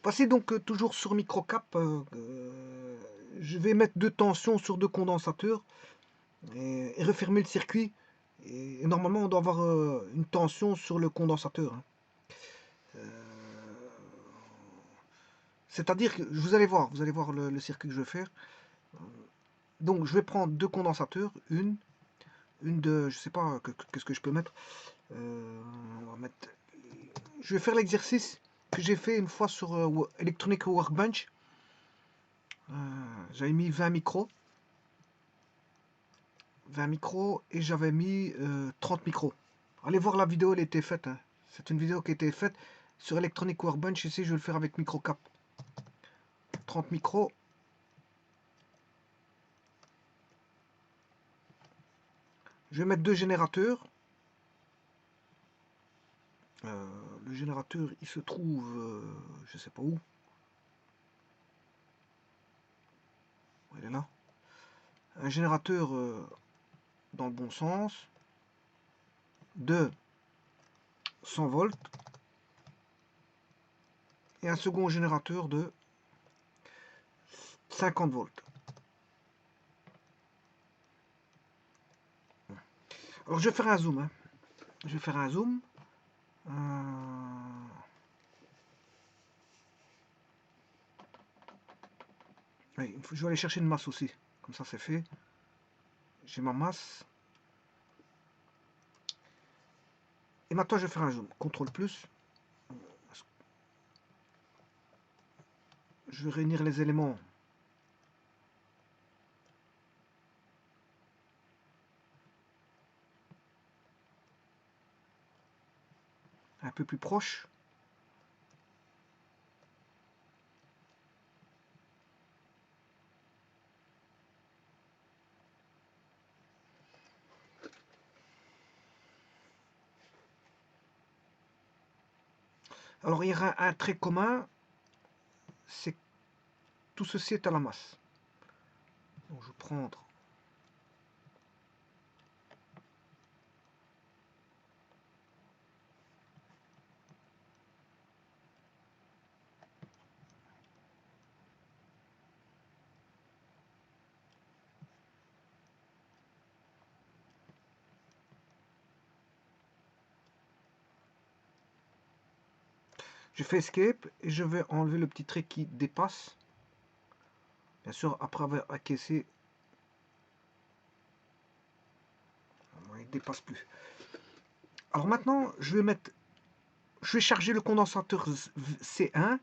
Voici donc toujours sur microcap. Je vais mettre deux tensions sur deux condensateurs et refermer le circuit. Et normalement, on doit avoir une tension sur le condensateur, hein. C'est-à-dire que vous allez voir le circuit que je vais faire. Donc, je vais prendre deux condensateurs, une de, je sais pas, qu'est-ce que je peux mettre. On va mettre. Je vais faire l'exercice que j'ai fait une fois sur Electronic Workbench. J'avais mis 20 micros. 20 micros et j'avais mis 30 micros. Allez voir la vidéo, elle a été faite, hein. C'est une vidéo qui a été faite sur Electronic Workbench. Ici, je vais le faire avec microcap. 30 micros. Je vais mettre deux générateurs. Le générateur, il se trouve, je sais pas où. Il est là. Un générateur dans le bon sens de 100 volts et un second générateur de 50 volts. Alors je vais faire un zoom, hein. Je vais faire un zoom. Oui, je vais aller chercher une masse aussi. Comme ça, c'est fait. J'ai ma masse. Et maintenant, je vais faire un zoom. CTRL plus. Je vais réunir les éléments. Un peu plus proche. Alors, il y aura un trait commun. C'est que tout ceci est à la masse. Donc, je vais prendre. Je fais Escape et je vais enlever le petit trait qui dépasse. Bien sûr, après avoir acquiescé, il ne dépasse plus. Alors maintenant, je vais charger le condensateur C1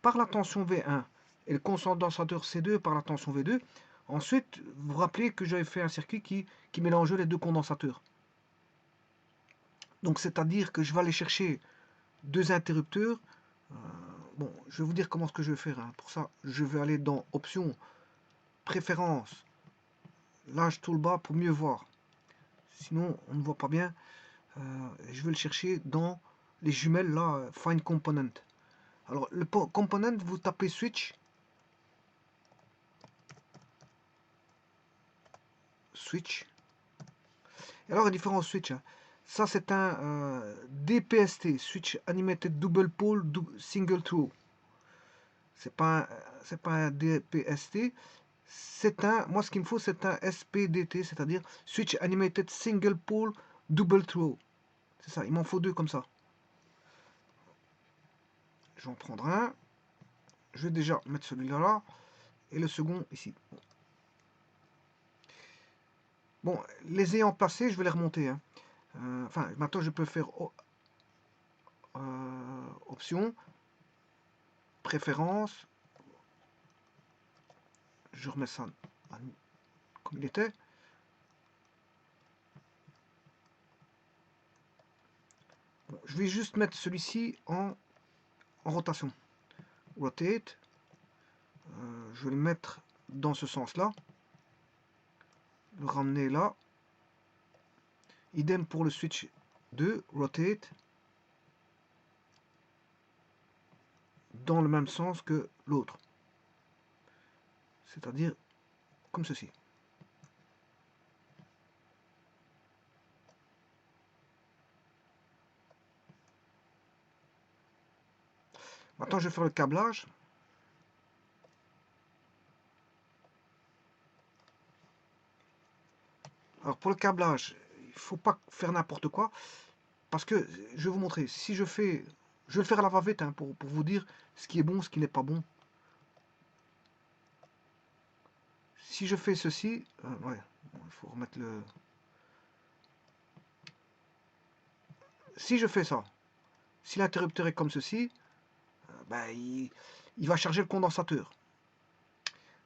par la tension V1 et le condensateur C2 par la tension V2. Ensuite, vous vous rappelez que j'avais fait un circuit qui mélangeait les deux condensateurs. Donc, c'est-à-dire que je vais aller chercher deux interrupteurs. Bon, je vais vous dire comment ce que je vais faire, hein. Pour ça, je vais aller dans Options, Préférences, l'âge tout le bas pour mieux voir. Sinon, on ne voit pas bien. Je vais le chercher dans les jumelles, là, Find Component. Alors, le component, vous tapez Switch. Switch. Et alors, il y a différents switches, hein. Ça, c'est un DPST, Switch Animated Double Pole Single Throw. C'est pas un DPST. C'est un, moi, ce qu'il me faut, c'est un SPDT, c'est-à-dire Switch Animated Single Pole Double Throw. C'est ça, il m'en faut deux comme ça. Je vais en prendre un. Je vais déjà mettre celui-là là. Et le second ici. Bon, les ayant placés, je vais les remonter, hein. Enfin, maintenant, je peux faire option, préférence. Je remets ça comme il était. Bon, je vais juste mettre celui-ci en rotation. Rotate. Je vais le mettre dans ce sens-là. Le ramener là. Idem pour le switch 2. Rotate. Dans le même sens que l'autre. C'est-à-dire comme ceci. Maintenant, je vais faire le câblage. Alors, pour le câblage, il ne faut pas faire n'importe quoi. Parce que, je vais vous montrer, si je fais... Je vais le faire à la va-vite, hein, pour vous dire ce qui est bon, ce qui n'est pas bon. Si je fais ceci... ouais, il faut remettre le... Si je fais ça, si l'interrupteur est comme ceci, ben, il va charger le condensateur.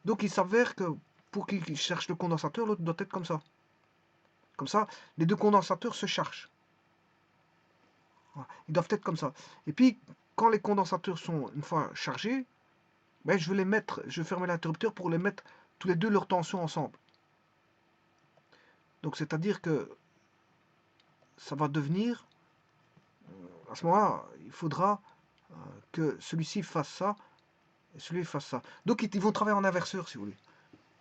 Donc il s'avère que pour qu'il cherche le condensateur, l'autre doit être comme ça. Comme ça, les deux condensateurs se chargent. Voilà. Ils doivent être comme ça. Et puis, quand les condensateurs sont une fois chargés, ben, je vais les mettre, je vais fermer l'interrupteur pour les mettre tous les deux leur tension ensemble. Donc c'est-à-dire que ça va devenir, à ce moment-là, il faudra que celui-ci fasse ça et celui-ci fasse ça. Donc ils vont travailler en inverseur, si vous voulez.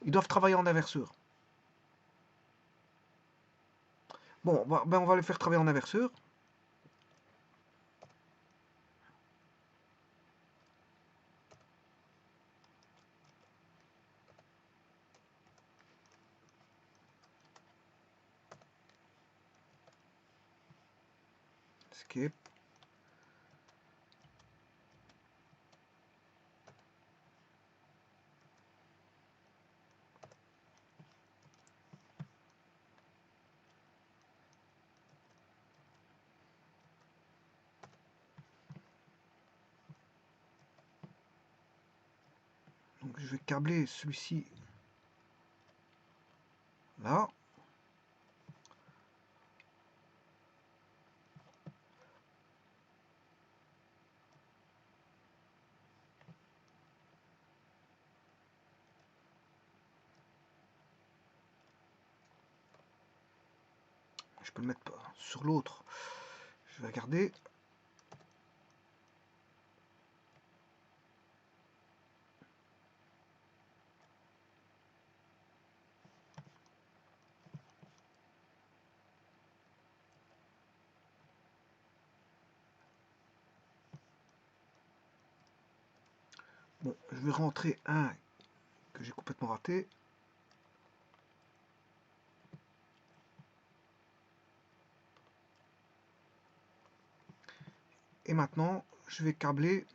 Ils doivent travailler en inverseur. Bon, ben on va les faire travailler en inverseur. Escape. Donc je vais câbler celui-ci là. Je peux le mettre sur l'autre. Je vais regarder. Bon, je vais rentrer un que j'ai complètement raté. Et maintenant, je vais câbler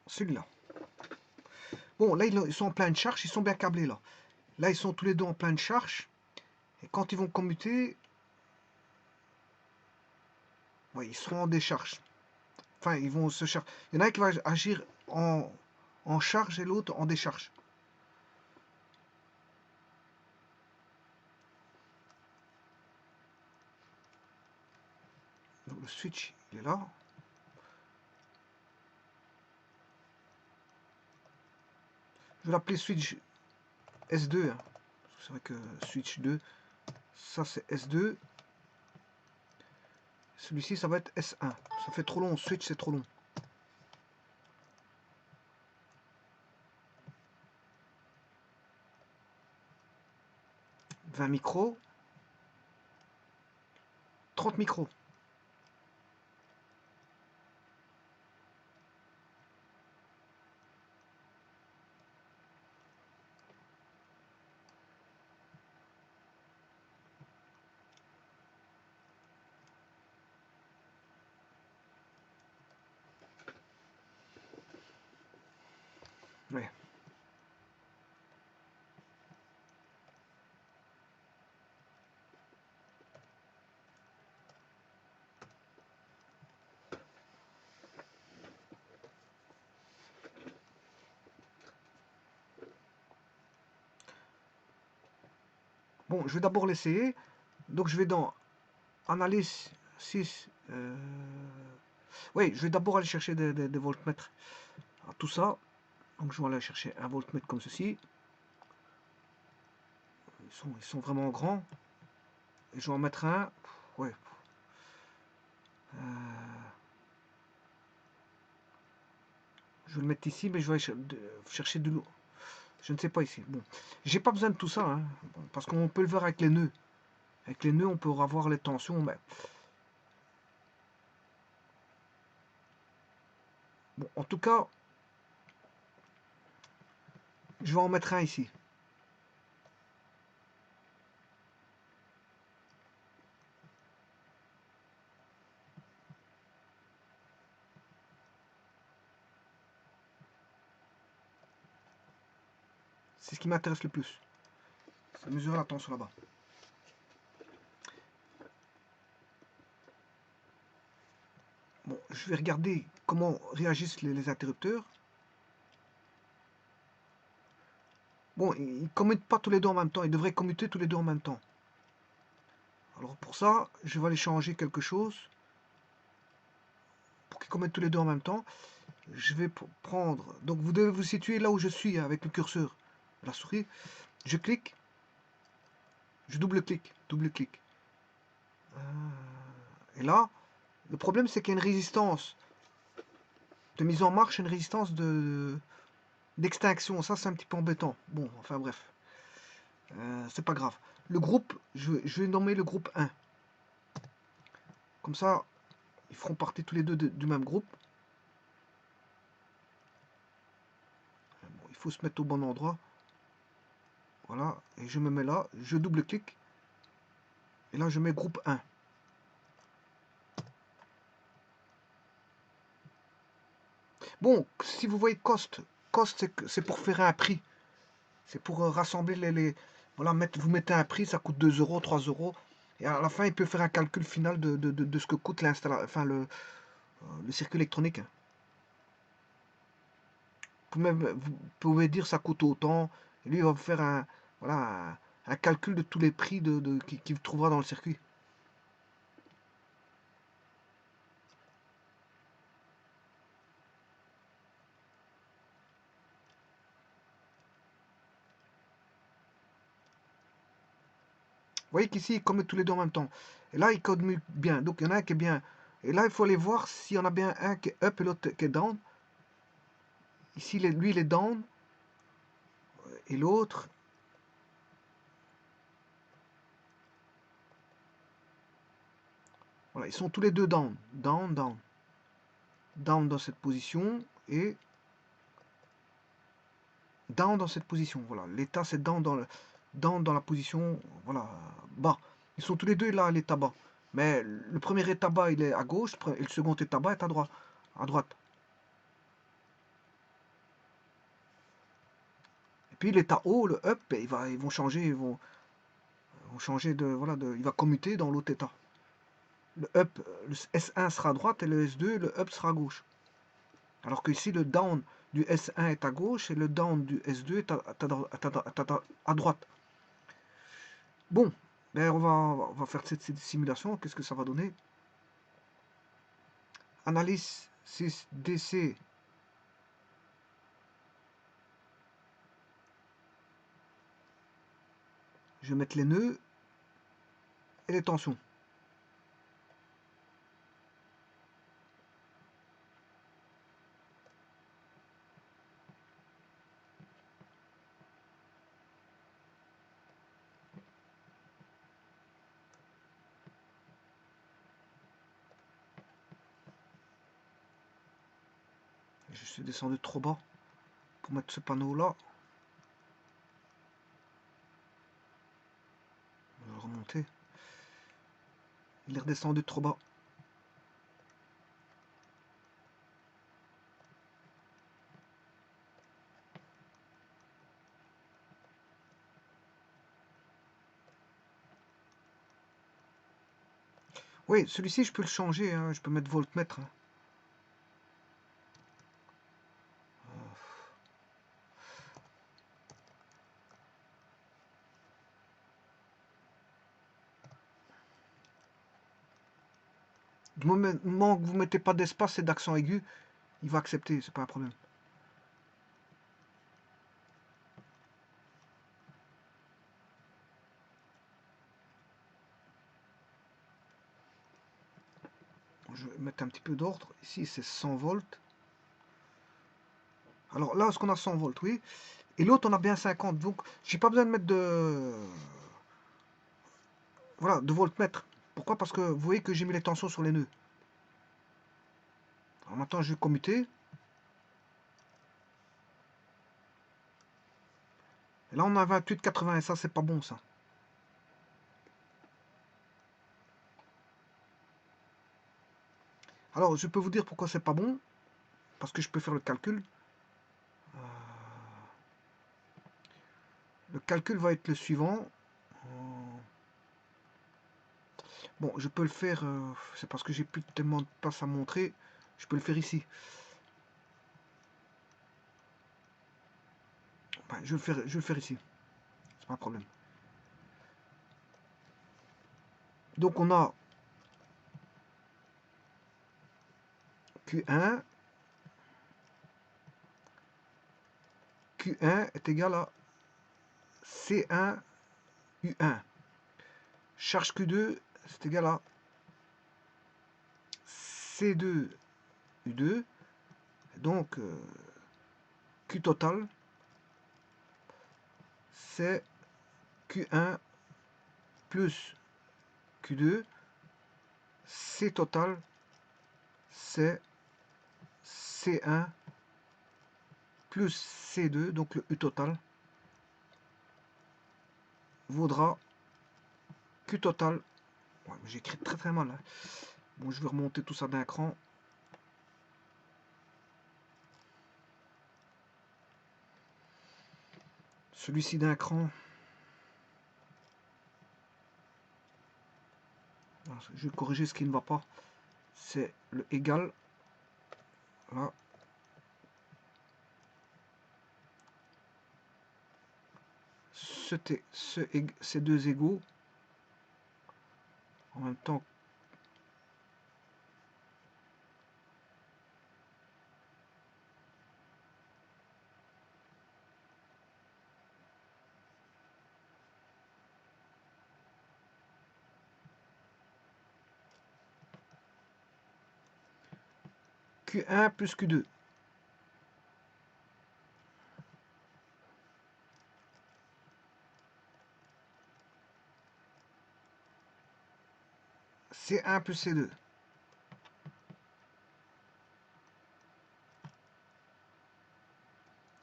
celui-là. Bon, là, ils sont en pleine charge, ils sont bien câblés, là. Là, ils sont tous les deux en pleine charge. Et quand ils vont commuter, ouais, ils seront en décharge. Enfin, ils vont se charger. Il y en a un qui va agir en charge et l'autre en décharge. Donc, le switch, il est là. Je vais l'appeler switch S2. Hein. C'est vrai que switch 2, ça c'est S2. Celui-ci, ça va être S1. Ça fait trop long, switch, c'est trop long. « 20 micros. 30 micros. Ouais. Bon, je vais d'abord l'essayer. Donc je vais dans Analyse 6. Oui, je vais d'abord aller chercher des voltmètres. Alors, tout ça. Donc je vais aller chercher un voltmètre comme ceci. Ils sont vraiment grands. Et je vais en mettre un. Ouais. Je vais le mettre ici, mais je vais aller chercher de l'eau. Je ne sais pas ici. Bon, j'ai pas besoin de tout ça, hein, parce qu'on peut le voir avec les nœuds. Avec les nœuds, on peut avoir les tensions, mais bon, en tout cas, je vais en mettre un ici. C'est ce qui m'intéresse le plus. C'est mesurer la tension là-bas. Bon, je vais regarder comment réagissent les interrupteurs. Bon, ils ne commutent pas tous les deux en même temps. Ils devraient commuter tous les deux en même temps. Alors pour ça, je vais aller changer quelque chose pour qu'ils commettent tous les deux en même temps. Je vais prendre... Donc vous devez vous situer là où je suis avec le curseur de la souris. Je clique. Je double-clique. Double-clique. Et là, le problème c'est qu'il y a une résistance de mise en marche et une résistance d'extinction. Ça c'est un petit peu embêtant. Bon, enfin bref. C'est pas grave. Le groupe, je vais nommer le groupe 1. Comme ça, ils feront partie tous les deux du même groupe. Bon, il faut se mettre au bon endroit. Voilà, et je me mets là, je double-clique. Et là, je mets groupe 1. Bon, si vous voyez cost, c'est pour faire un prix. C'est pour rassembler voilà, vous mettez un prix, ça coûte 2 euros, 3 euros. Et à la fin, il peut faire un calcul final de ce que coûte l'installation, enfin le circuit électronique. Vous pouvez dire ça coûte autant. Et lui, il va vous faire voilà, un calcul de tous les prix qu'il trouvera dans le circuit. Vous voyez qu'ici, ils commettent tous les deux en même temps. Et là, ils codent bien. Donc, il y en a un qui est bien. Et là, il faut aller voir s'il y en a bien un qui est up et l'autre qui est down. Ici, lui, il est down. Et l'autre... Voilà, ils sont tous les deux down. Down, down. Down dans cette position. Et down dans cette position. Voilà, l'état, c'est down dans la position, voilà, bas. Ils sont tous les deux là à l'état bas. Mais le premier état bas, il est à gauche, et le second état bas est à droite. Et puis l'état haut, le up, ils vont changer, changer il va commuter dans l'autre état. Le up, le S1 sera à droite et le S2, le up sera à gauche. Alors que ici, le down du S1 est à gauche et le down du S2 est à droite. Bon, ben on va faire cette simulation. Qu'est-ce que ça va donner? Analyse 6 DC. Je vais mettre les nœuds et les tensions. Je suis descendu trop bas pour mettre ce panneau là. On va remonter. Il est redescendu trop bas. Oui, celui-ci je peux le changer, hein. Je peux mettre voltmètre. Du moment que vous ne mettez pas d'espace et d'accent aigu, il va accepter, c'est pas un problème. Je vais mettre un petit peu d'ordre. Ici c'est 100 volts. Alors là, est-ce qu'on a 100 volts? Oui. Et l'autre, on a bien 50. Donc, j'ai pas besoin de mettre voilà, de voltmètre. Pourquoi? Parce que vous voyez que j'ai mis les tensions sur les nœuds. Alors maintenant, je vais commuter. Et là, on a 28,80 et ça, c'est pas bon, ça. Alors, je peux vous dire pourquoi c'est pas bon. Parce que je peux faire le calcul. Euh, Le calcul va être le suivant. Bon, je peux le faire. C'est parce que j'ai plus tellement de place à montrer. Je peux le faire ici. Enfin, je vais le faire ici. C'est pas un problème. Donc, on a Q1. Q1 est égal à C1 U1. Charge Q2, c'est égal à C2 U2. Donc, Q total, c'est Q1 plus Q2. C total, c'est C1 plus C2. Donc, le U total vaudra Q total. Ouais, j'écris très très mal. Hein. Bon, je vais remonter tout ça d'un cran. Celui-ci d'un cran. Je vais corriger ce qui ne va pas. C'est le égal. Là. Ces deux égaux. En même temps. Q1 plus Q2. C1 plus C2.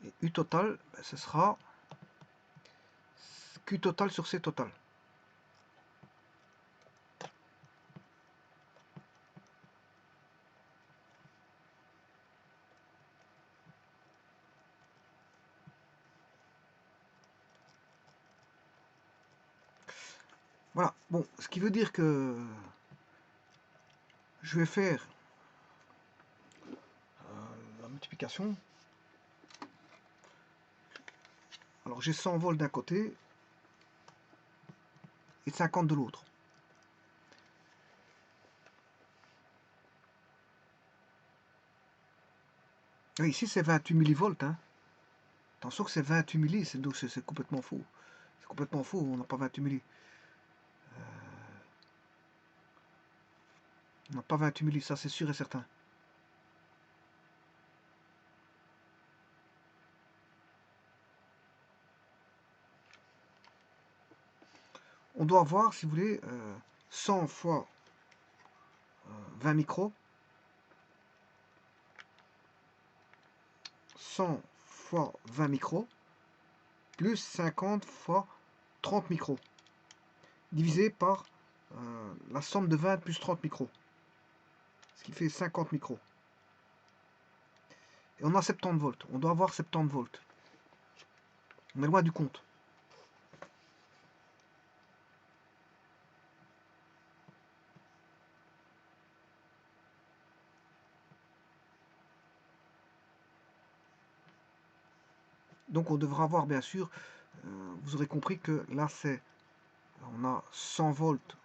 Et U total, ben, ce sera Q total sur C total. Voilà, bon, ce qui veut dire que je vais faire la multiplication. Alors j'ai 100 volts d'un côté et 50 de l'autre. Et ici c'est 28 millivolts. Hein. Attention que c'est 28 milli, donc c'est complètement faux. C'est complètement faux, on n'a pas 28 milli. On n'a pas 28 milli, ça c'est sûr et certain. On doit avoir, si vous voulez, 100 fois 20 micros. 100 fois 20 micros, plus 50 fois 30 micros, divisé par la somme de 20 plus 30 micros, ce qui fait 50 micros. Et on a 70 volts, on doit avoir 70 volts. On est loin du compte. Donc on devra avoir, bien sûr, vous aurez compris que là c'est, on a 100 volts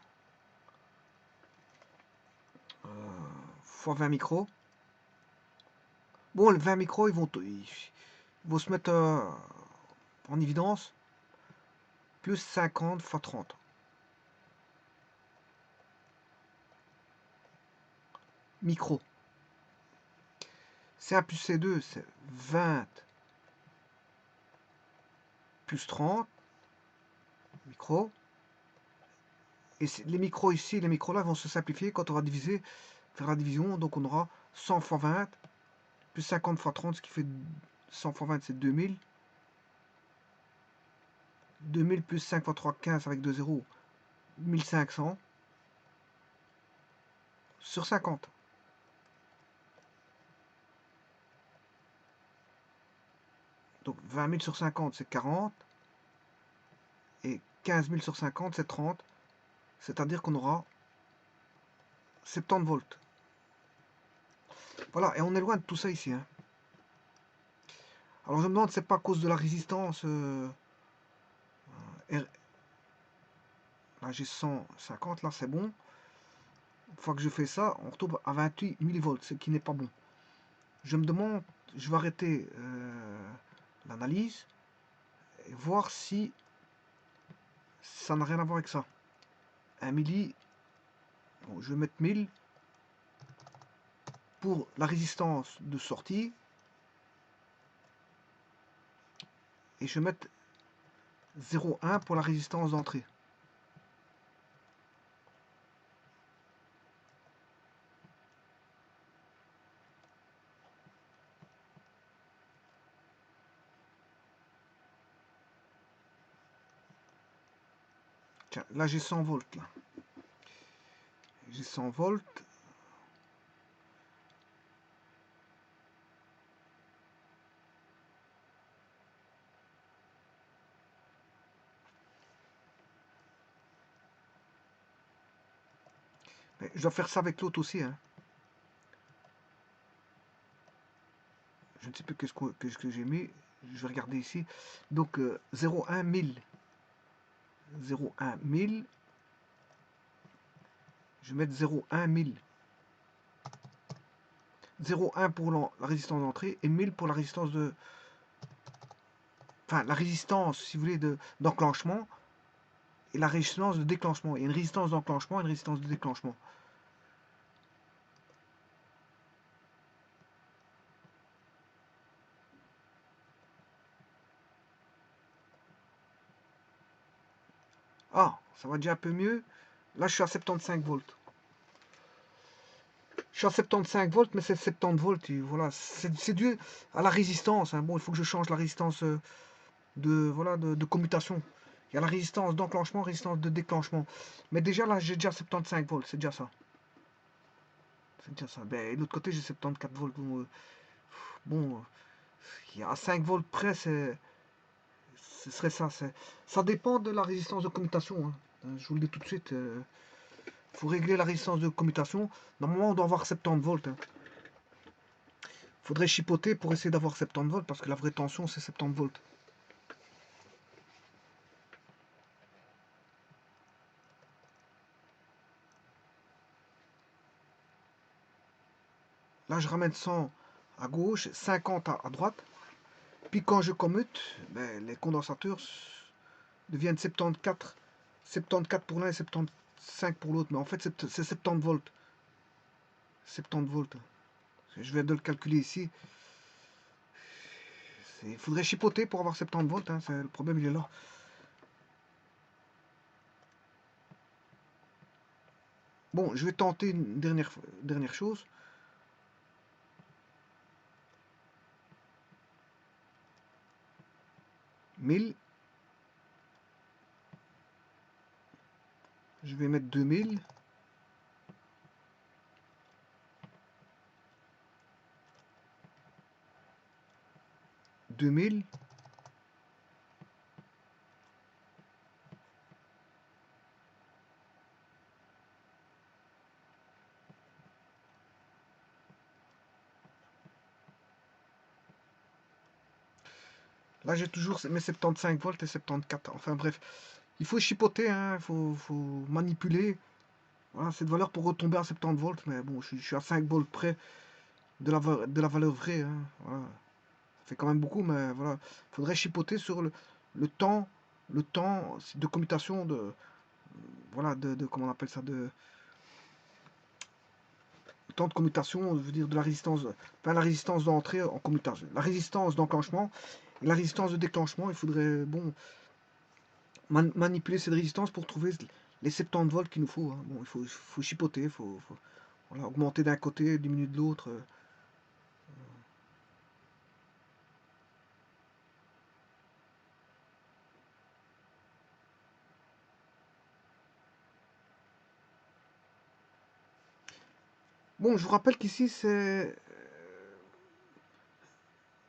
fois 20 micros. Bon, les 20 micros, ils vont se mettre en évidence, plus 50 fois 30. Micros. C1 plus C2, c'est 20 plus 30, micro. Et les micros ici, les micros là vont se simplifier quand on va diviser, faire la division. Donc on aura 100 fois 20, plus 50 fois 30, ce qui fait 100 fois 20, c'est 2000. 2000 plus 5 fois 3, 15 avec 2 zéros, 1500 sur 50. Donc 20 000 sur 50, c'est 40. Et 15 000 sur 50, c'est 30. C'est-à-dire qu'on aura 70 volts. Voilà, et on est loin de tout ça ici. Hein. Alors je me demande, c'est pas à cause de la résistance Là j'ai 150, là c'est bon. Une fois que je fais ça, on retombe à 28 millivolts, ce qui n'est pas bon. Je me demande, je vais arrêter l'analyse et voir si ça n'a rien à voir avec ça. 1 milli, bon, je vais mettre 1000 pour la résistance de sortie et je vais mettre 0,1 pour la résistance d'entrée. Tiens, là j'ai 100 volts. Là. J'ai 100 volts. Mais je dois faire ça avec l'autre aussi. Hein. Je ne sais plus qu'est-ce que j'ai mis. Je vais regarder ici. Donc 0,1 1000. 0,1 1000. Je vais mettre 0,1 1000. 0,1 pour la résistance d'entrée et 1000 pour la résistance de... Enfin, la résistance, si vous voulez, d'enclenchement et la résistance de déclenchement. Il y a une résistance d'enclenchement et une résistance de déclenchement. Ah, ça va déjà un peu mieux. Là, je suis à 75 volts. Je suis à 75 volts, mais c'est 70 volts. Et voilà, c'est dû à la résistance. Hein. Bon, il faut que je change la résistance de commutation. Il y a la résistance d'enclenchement, résistance de déclenchement. Mais déjà, là, j'ai déjà 75 volts. C'est déjà ça. C'est déjà ça. Ben, de l'autre côté, j'ai 74 volts. Bon, à 5 volts près, ce serait ça. Ça dépend de la résistance de commutation. Hein. Je vous le dis tout de suite. Faut régler la résistance de commutation. Normalement, on doit avoir 70 volts. Hein. Faudrait chipoter pour essayer d'avoir 70 volts parce que la vraie tension, c'est 70 volts. Là, je ramène 100 à gauche, 50 à droite. Puis quand je commute, ben, les condensateurs deviennent 74. 74 pour l'un et 75 pour l'autre. Mais en fait, c'est 70 volts. 70 volts. Je viens de le calculer ici. Il faudrait chipoter pour avoir 70 volts. Hein. Le problème, il est là. Bon, je vais tenter une dernière chose. Je vais mettre 2000. 2000. Là, j'ai toujours mes 75 volts et 74. Enfin bref, il faut chipoter, hein, faut manipuler. Voilà, cette valeur pour retomber à 70 volts. Mais bon, je suis à 5 volts près de la valeur vraie. Hein, voilà. Ça fait quand même beaucoup, mais voilà. Il faudrait chipoter sur le temps de commutation de... Voilà, comment on appelle ça, de temps de commutation, je veux dire de la résistance, enfin la résistance d'entrée en commutation, la résistance d'enclenchement La résistance de déclenchement, il faudrait bon, manipuler cette résistance pour trouver les 70 volts qu'il nous faut, hein. Bon, faut chipoter, voilà, augmenter d'un côté, diminuer de l'autre. Bon, je vous rappelle qu'ici, c'est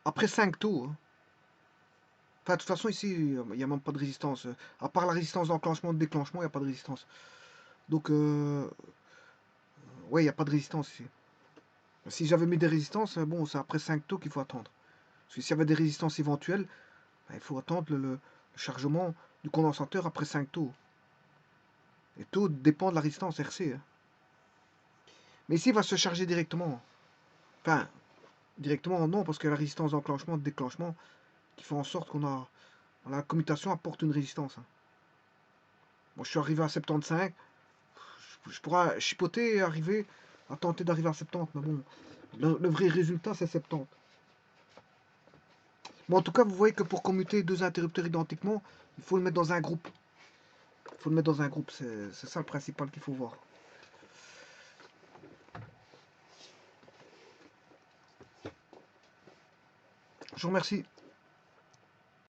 après 5 tours, hein. Enfin, de toute façon, ici, il n'y a même pas de résistance. À part la résistance d'enclenchement, de déclenchement, il n'y a pas de résistance. Donc, ouais, il n'y a pas de résistance ici. Si j'avais mis des résistances, bon, c'est après 5 tours qu'il faut attendre. Parce que s'il y avait des résistances éventuelles, ben, il faut attendre le chargement du condensateur après 5 tours. Et tout dépend de la résistance RC, hein. Mais ici, il va se charger directement. Enfin, directement, non, parce que la résistance d'enclenchement, de déclenchement, qui fait en sorte qu'on a... La commutation apporte une résistance, hein. Bon, je suis arrivé à 75. Je pourrais chipoter et arriver à tenter d'arriver à 70. Mais bon, le vrai résultat, c'est 70. Bon, en tout cas, vous voyez que pour commuter deux interrupteurs identiquement, il faut le mettre dans un groupe. Il faut le mettre dans un groupe. C'est ça le principal qu'il faut voir. Je vous remercie.